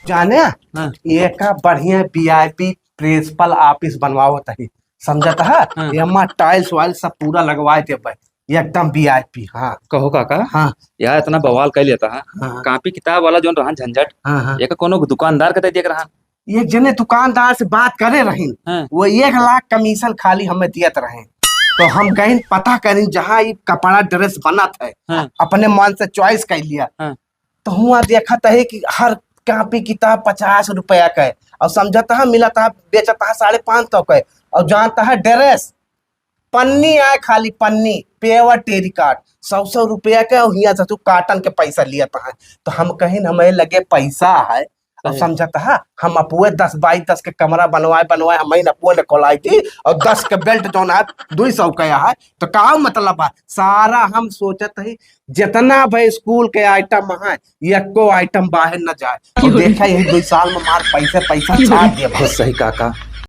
जाने हाँ एक बढ़िया वीआईपी प्रिंसिपल ऑफिस बनवाओ तही समझत है। हाँ। एमा टाइल्स वाइल्स सब पूरा लगवाए देबे एकदम वीआईपी। हाँ कहो काका। हाँ यार इतना बवाल कर लेता है। हाँ कॉपी किताब वाला जो रहन झंझट। हाँ हाँ। एक कोनो दुकानदार के दे देख रहा। एक जने दुकानदार से बात करे रही, हाँ वो 1 लाख कमीशन खाली हमें दियत रहे। तो हम गए पता करी जहाँ ये कपड़ा ड्रेस बनत है, हाँ अपने मन से चॉइस कर लिया। हाँ तो हुआ देखा है कि हर कॉपी किताब 50 रुपया का है, और समझता है मिलता है बेचता है 550 का है। और जानता है ड्रेस पन्नी आए खाली पन्नी पेवर टेरिकाट 100 रुपया का, और हिया से तू काटन के पैसा लिया है। तो हम कहीं हमें लगे पैसा है, और सही। समझता है हम अपुए 10 बाई 10 के कमरा बनवाए बनवाए हमें अपुए ने खोलाई थी, और 10 के बेल्ट जो है 200 का है। तो का मतलब है सारा हम सोचत है जितना भाई स्कूल के आइटम है एको आइटम बाहर न जाए। और देखा यही 2 साल में मार पैसा पैसा छाप दिया। बहुत सही काका।